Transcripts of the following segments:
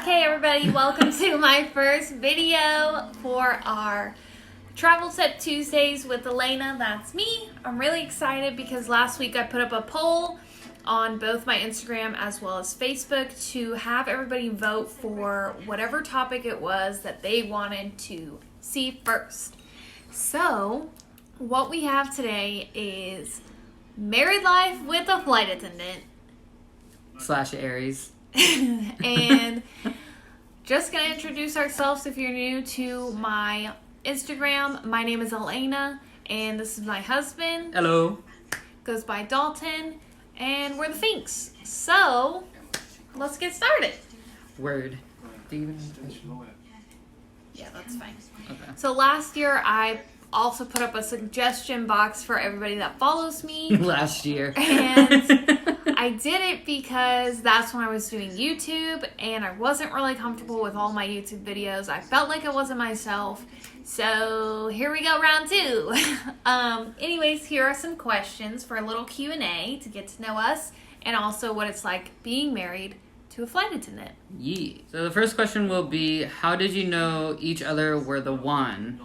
Okay, everybody, welcome to my first video for our Travel Set Tuesdays with 𝕍𝕑. That's me. I'm really excited because last week I put up a poll on both my Instagram as well as Facebook to have everybody vote for whatever topic it was that they wanted to see first. So, what we have today is married life with a flight attendant. / Aries. And just gonna introduce ourselves if you're new to my Instagram. My name is 𝕍𝕑, and this is my husband. Hello. Goes by Dalton, and we're the Finks. So, let's get started. Word. Do you even Yeah, that's fine. Okay. So last year I also put up a suggestion box for everybody that follows me. Last year. And I did it because that's when I was doing YouTube and I wasn't really comfortable with all my YouTube videos. I felt like I wasn't myself. So here we go, round two. Anyways, here are some questions for a little Q&A to get to know us and also what it's like being married to a flight attendant. Yeah. So the first question will be, how did you know each other were the one?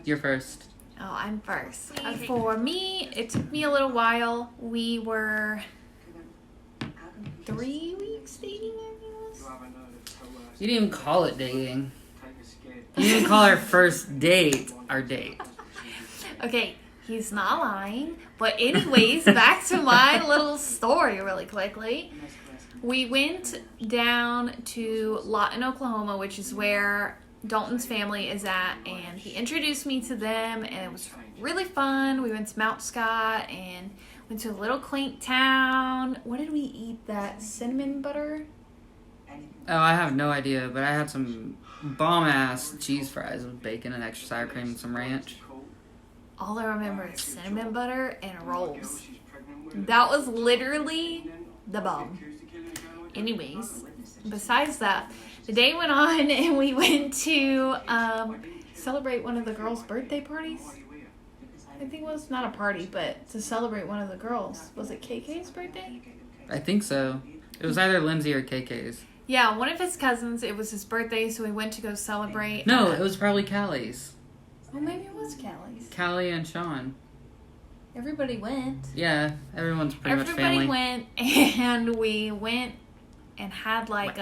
You're first. Oh, I'm first. For me, it took me a little while. We were 3 weeks dating, I think it was. You didn't even call it dating. You didn't call our first date our date. Okay, he's not lying. But anyways, back to my little story really quickly. We went down to Lawton, Oklahoma, which is where Dalton's family is at, and he introduced me to them, and it was really fun. We went to Mount Scott and went to a little quaint town. What did we eat? That cinnamon butter? Oh, I have no idea, but I had some bomb-ass cheese fries with bacon and extra sour cream and some ranch. All I remember is cinnamon butter and rolls. That was literally the bomb. Anyways, besides that, the day went on and we went to celebrate one of the girls' birthday parties. I think it was not a party, but to celebrate one of the girls. Was it KK's birthday? I think so. It was either Lindsay or KK's. Yeah, one of his cousins. It was his birthday, so we went to go celebrate. No, it was probably Callie's. Oh, maybe it was Callie's. Callie and Sean. Everybody went. Yeah, everyone's pretty much family. Everybody went, and we went and had like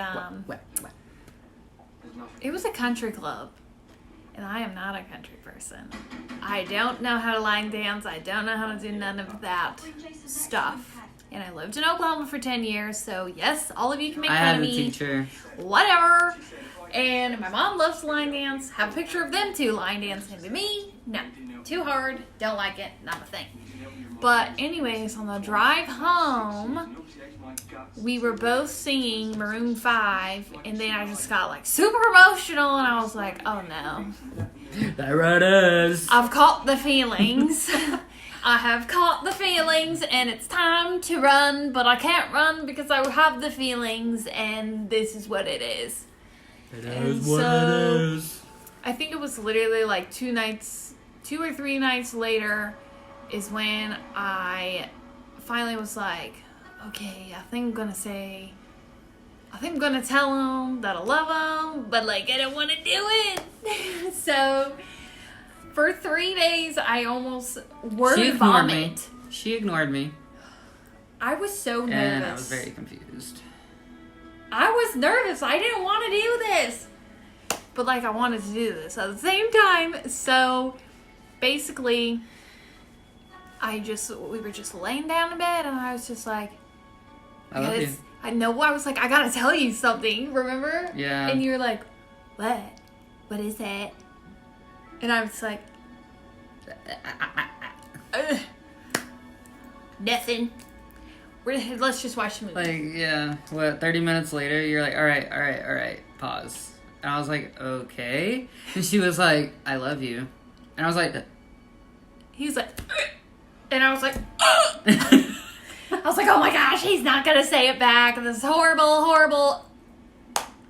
What? It was a country club, and I am not a country person. I don't know how to line dance. I don't know how to do none of that stuff. And I lived in Oklahoma for 10 years, so yes, all of you can make fun of me. I had a teacher. Whatever. And my mom loves to line dance. Have a picture of them two line dancing. But me, no. Too hard. Don't like it. Not my thing. But anyways, on the drive home, we were both singing Maroon 5, and then I just got like super emotional, and I was like, oh no. There it is. I've caught the feelings. I have caught the feelings, and it's time to run, but I can't run because I have the feelings, and this is what it is. It is what it is. I think it was literally like 2 or 3 nights later is when I finally was like, okay, I think I'm gonna tell him that I love him, but like I don't want to do it. So for 3 days, I almost word vomit. She ignored me. I was so nervous. And I was very confused. I was nervous. I didn't want to do this. But like I wanted to do this at the same time. So basically, we were just laying down in bed, and I was just like, I love you. I was like, I gotta tell you something, remember? Yeah. And you were like, what? What is that? And I was like, nothing. Let's just watch the movie. Like, yeah, 30 minutes later, you're like, all right, pause. And I was like, okay. And she was like, I love you. And I was like, he was like, and I was like, I was like, oh my gosh, he's not gonna say it back. This is horrible.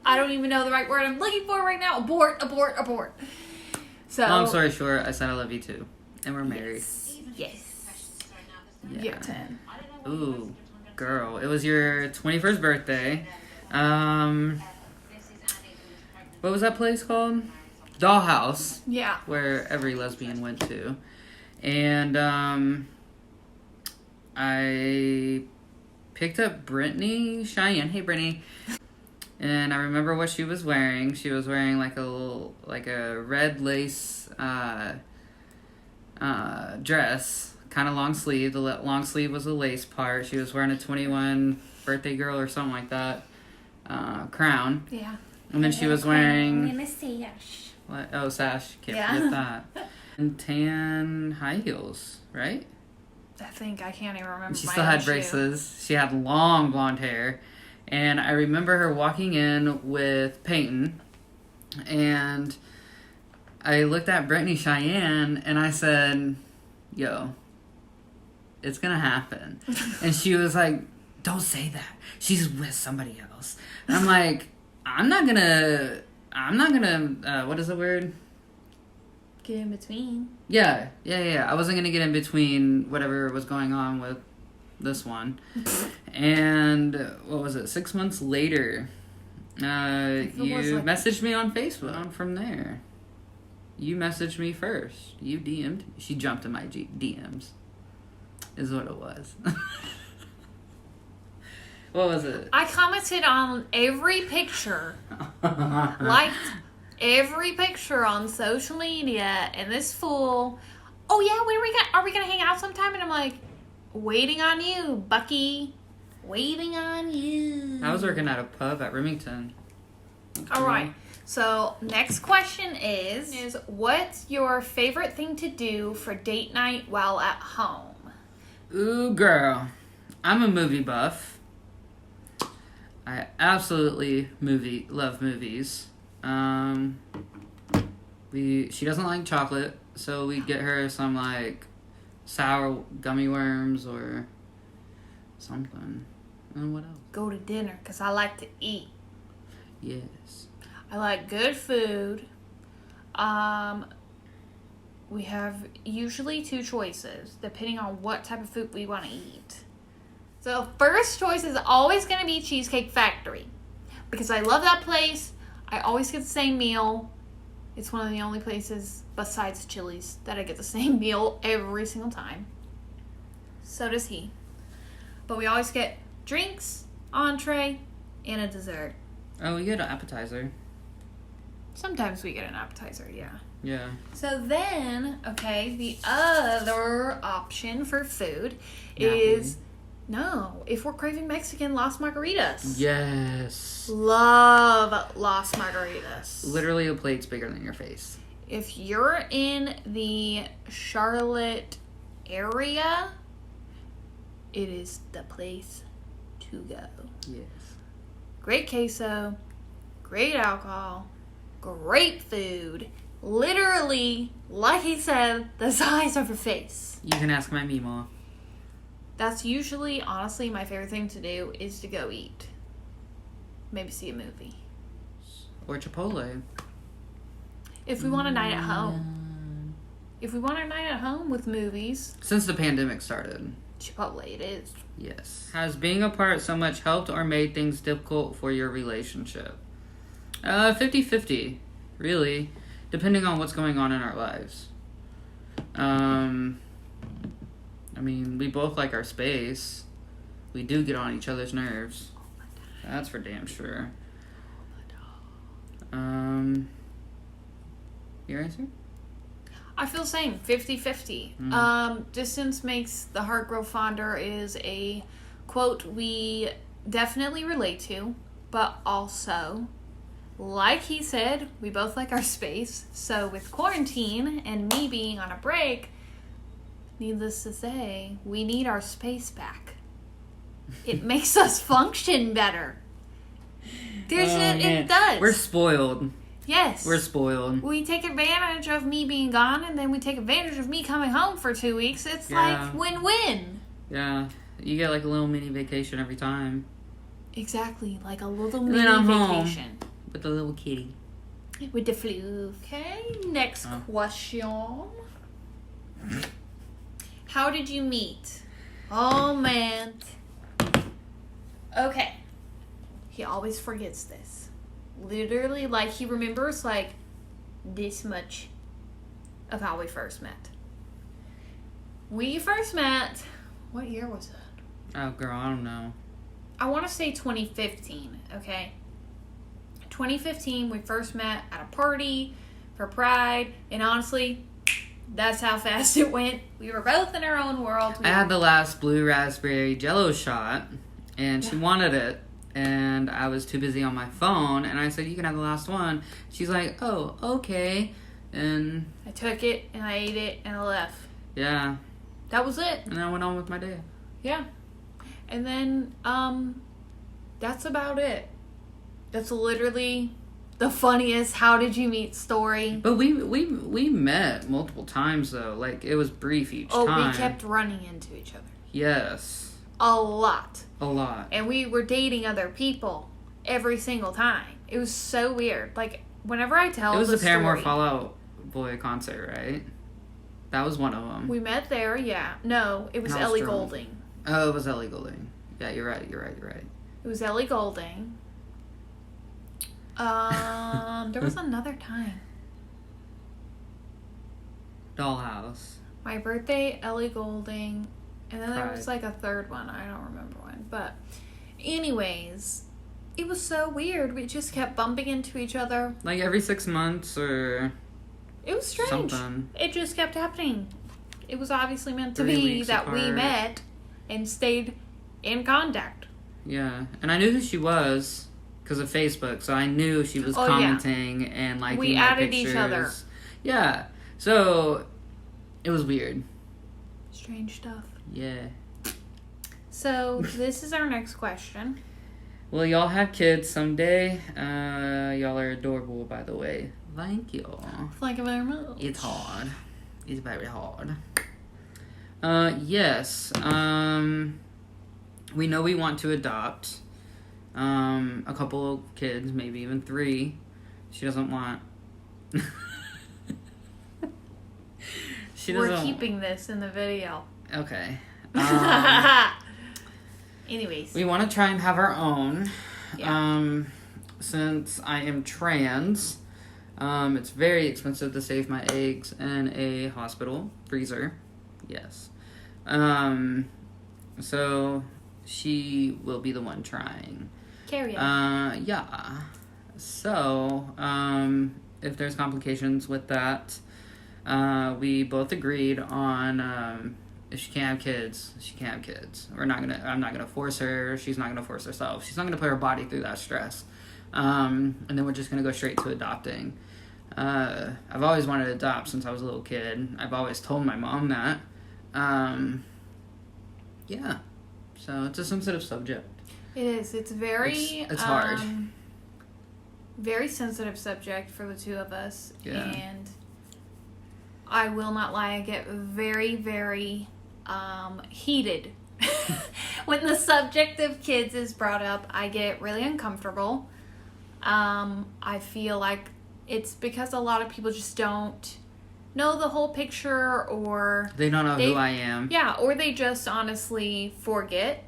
I don't even know the right word I'm looking for right now. Abort. So, long story short, I said I love you too. And we're married. Yes. Yeah. Year 10. Ooh, girl. It was your 21st birthday. what was that place called? Dollhouse. Yeah. Where every lesbian went to. And I picked up Brittany Cheyenne. Hey, Brittany. And I remember what she was wearing. She was wearing like a red lace dress, kind of long sleeve. The long sleeve was the lace part. She was wearing a 21 birthday girl or something like that crown. Yeah. And then she was wearing... And a sash. What? Oh, sash. Can't forget that. And tan high heels, right? I think. I can't even remember. She still had braces. She had long blonde hair. And I remember her walking in with Peyton. And I looked at Brittany Cheyenne and I said, yo, it's going to happen. And she was like, don't say that. She's with somebody else. And I'm like, I'm not gonna, what is the word? Get in between. Yeah. I wasn't gonna get in between whatever was going on with this one. And what was it? 6 months later, you messaged me on Facebook from there. You messaged me first. You DM'd. She jumped in my DMs. Is what it was. What was it? I commented on every picture, liked every picture on social media, and this fool, oh yeah, are we gonna hang out sometime? And I'm like, waiting on you, Bucky, waiting on you. I was working at a pub at Remington. All right. So next question is what's your favorite thing to do for date night while at home? Ooh, girl, I'm a movie buff. I absolutely love movies. She doesn't like chocolate, so we get her some like sour gummy worms or something. And what else? Go to dinner, because I like to eat. Yes. I like good food. We have usually two choices, depending on what type of food we want to eat. So first choice is always going to be Cheesecake Factory, because I love that place. I always get the same meal. It's one of the only places besides Chili's that I get the same meal every single time. So does he. But we always get drinks, entree, and a dessert. Oh, we get an appetizer. Sometimes we get an appetizer, yeah. Yeah. So then, okay, the other option for food is... No, if we're craving Mexican, Las Margaritas. Yes. Love Las Margaritas. Literally a plate's bigger than your face. If you're in the Charlotte area, it is the place to go. Yes. Great queso, great alcohol, great food. Literally, like he said, the size of your face. You can ask my Meemaw. That's usually, honestly, my favorite thing to do is to go eat. Maybe see a movie. Or Chipotle. If we want a night at home. If we want a night at home with movies. Since the pandemic started. Chipotle, it is. Yes. Has being apart so much helped or made things difficult for your relationship? 50-50, really. Depending on what's going on in our lives. I mean, we both like our space. We do get on each other's nerves. That's for damn sure. Your answer? I feel the same. 50-50. Distance makes the heart grow fonder is a quote we definitely relate to. But also, like he said, we both like our space. So with quarantine and me being on a break... Needless to say, we need our space back. It makes us function better. It does. We're spoiled. Yes. We're spoiled. We take advantage of me being gone, and then we take advantage of me coming home for 2 weeks. It's like win-win. Yeah. You get like a little mini vacation every time. Exactly. Like a little mini then I'm vacation. Home with the little kitty. With the flu. Okay, next question. How did you meet? Oh, man. Okay. He always forgets this. literally, like, he remembers, like, this much of how we first met. We first met, what year was it? Oh, girl, I don't know. I want to say 2015, okay? 2015, we first met at a party for Pride, and honestly, that's how fast it went. We were both in our own world. I had the last blue raspberry Jell-O shot, and she wanted it, and I was too busy on my phone, and I said, you can have the last one. She's like, oh, okay, and... I took it, and I ate it, and I left. Yeah. That was it. And I went on with my day. Yeah. And then, that's about it. That's literally the funniest how did you meet story. But we met multiple times, though. Like, it was brief each time. Oh, we kept running into each other. Yes. A lot. A lot. And we were dating other people every single time. It was so weird. Like, whenever I tell it was the the Paramore story, Fall Out Boy concert, right? That was one of them. we met there, yeah. No, it was And I was Ellie drunk. Goulding. Oh, it was Ellie Goulding. Yeah, you're right. It was Ellie Goulding. There was another time. Dollhouse. My birthday, Ellie Goulding, and then there Pride. was like a third one. I don't remember when. But anyways, it was so weird. We just kept bumping into each other. Like every 6 months or It was strange. something. It just kept happening. It was obviously meant to 3 be weeks that we apart. met and stayed in contact. Yeah. And I knew who she was because of Facebook. So I knew she was Oh, yeah. commenting and liking We my added pictures. each other. Yeah. So it was weird. Strange stuff. Yeah. So this is our next question. Will y'all have kids someday? Y'all are adorable, by the way. Thank you. Thank you very much. It's hard. It's very hard. Yes. We know we want to adopt a couple of kids, maybe even 3. She doesn't want. We're keeping this in the video. Okay. Anyways. We want to try and have our own. Yeah. Since I am trans, it's very expensive to save my eggs in a hospital freezer. Yes. So she will be the one trying. Carry on. Yeah. So, if there's complications with that, we both agreed on, if she can't have kids, she can't have kids. I'm not gonna force her. She's not gonna force herself. She's not gonna put her body through that stress. And then we're just gonna go straight to adopting. I've always wanted to adopt since I was a little kid. I've always told my mom that. Yeah. So it's a sensitive subject. It is. It's very... It's hard. Very sensitive subject for the two of us. Yeah. And I will not lie, I get very, very heated. When the subject of kids is brought up, I get really uncomfortable. I feel like it's because a lot of people just don't know the whole picture, or They don't know who I am. yeah, or they just honestly forget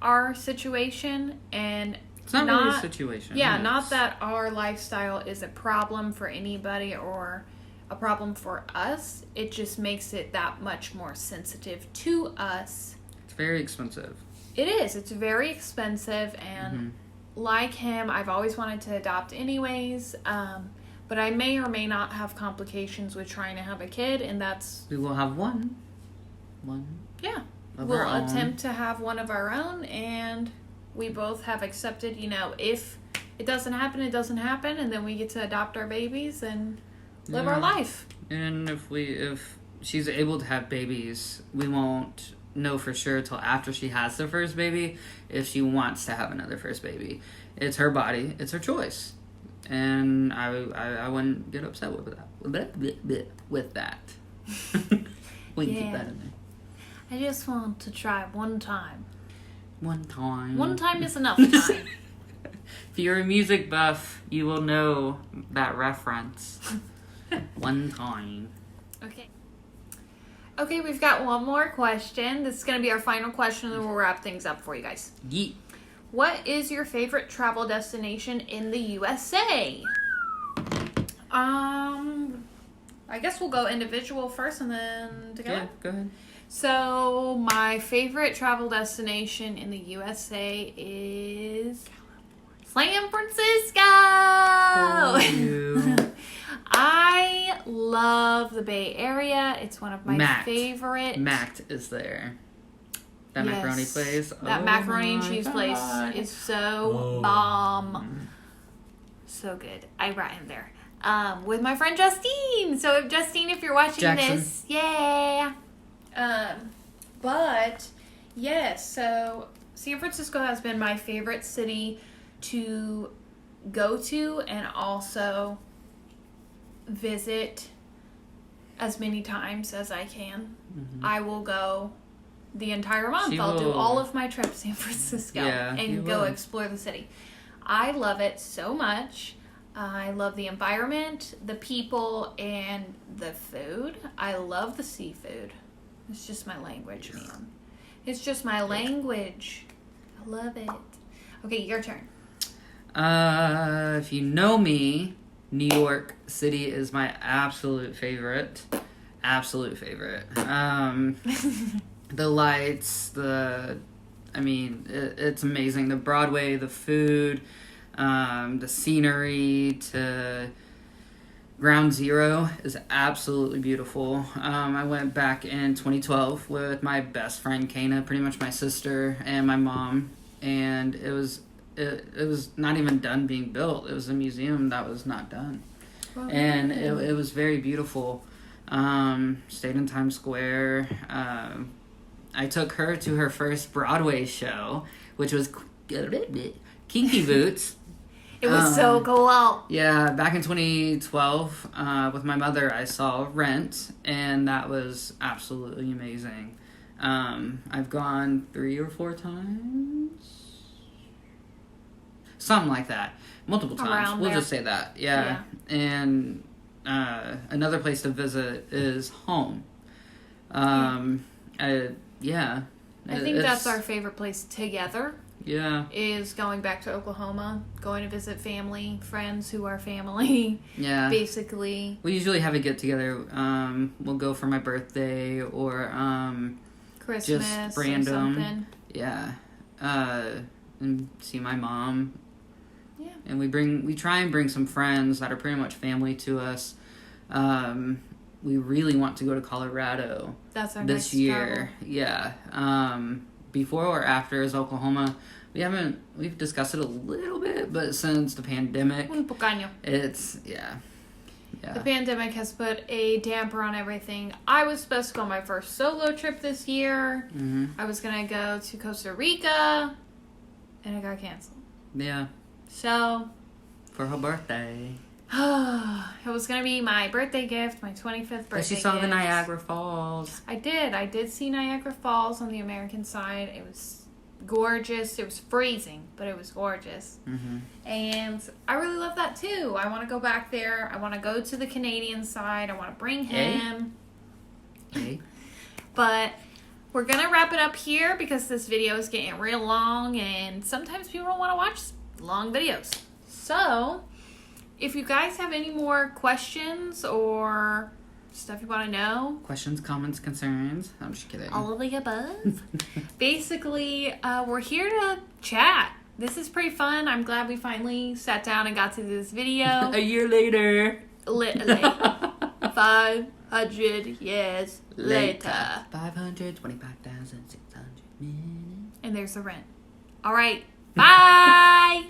our situation, and It's not really a situation. yeah, Yes. not that our lifestyle is a problem for anybody or a problem for us. It just makes it that much more sensitive to us. It's very expensive. It is. It's very expensive, and like him, I've always wanted to adopt anyways. But I may or may not have complications with trying to have a kid, and that's... We will have one. Yeah. Of We'll our own. attempt to have one of our own, and we both have accepted, if it doesn't happen, it doesn't happen, and then we get to adopt our babies and live our Yeah. life. And if she's able to have babies, we won't know for sure till after she has the first baby if she wants to have another first baby. It's her body. It's her choice. And I wouldn't get upset with that. With that. We can keep that in there. I just want to try one time. One time. One time is enough time. If you're a music buff, you will know that reference. One time. Okay. Okay, we've got one more question. This is going to be our final question, and then we'll wrap things up for you guys. Yeet. What is your favorite travel destination in the USA? I guess we'll go individual first and then together. Yeah, go ahead. So, my favorite travel destination in the USA is San Francisco. Oh, you. I love the Bay Area. It's one of my favorite. 𝔽𝕝 is there. That Yes. macaroni place. That macaroni and cheese place is so bomb. So good. I brought him there. With my friend Justine. So if Justine, if you're watching Jackson. this, yeah. But yes, so San Francisco has been my favorite city to go to and also visit as many times as I can. Mm-hmm. I will go the entire month. She I'll do will. all of my trips to San Francisco Yeah, you and go will. explore the city. I love it so much. I love the environment, the people, and the food. I love the seafood. It's just my language, man. It's just my language. I love it. Okay, your turn. If you know me, New York City is my absolute favorite. Absolute favorite. The lights, it's amazing. The Broadway, the food, the scenery to Ground Zero is absolutely beautiful. I went back in 2012 with my best friend Kana, pretty much my sister and my mom, and it was not even done being built. It was a museum that was not done. Wow. And it was very beautiful. Stayed in Times Square. I took her to her first Broadway show, which was Kinky Boots. It was so cool. Yeah, back in 2012, with my mother, I saw Rent, and that was absolutely amazing. I've gone 3 or 4 times. Something like that. Multiple times. Around We'll there. just say that. Yeah. And another place to visit is home. Yeah. I think that's our favorite place together. Yeah. Is going back to Oklahoma, going to visit family, friends who are family. Yeah. Basically. We usually have a get together. We'll go for my birthday or Christmas just or random. something. Yeah. And see my mom. Yeah. And we try and bring some friends that are pretty much family to us. We really want to go to Colorado That's our this next year. Yeah. Before or after is Oklahoma. We've discussed it a little bit, but since the pandemic, Un pocaño. it's, yeah. The pandemic has put a damper on everything. I was supposed to go on my first solo trip this year. Mm-hmm. I was going to go to Costa Rica, and it got canceled. Yeah. So, For her birthday. it was going to be my birthday gift, my 25th birthday But she saw the gift. Niagara Falls. I did see Niagara Falls on the American side. It was gorgeous. It was freezing, but it was gorgeous. Mm-hmm. And I really love that too. I want to go back there. I want to go to the Canadian side. I want to bring him. Hey. But we're going to wrap it up here because this video is getting real long and sometimes people don't want to watch long videos. So, if you guys have any more questions or stuff you want to know, Questions, comments, concerns. I'm just kidding. all of the above. Basically, we're here to chat. This is pretty fun. I'm glad we finally sat down and got to do this video. A year later. Literally. 500 years later. 525,600 minutes. And there's the rent. All right. Bye.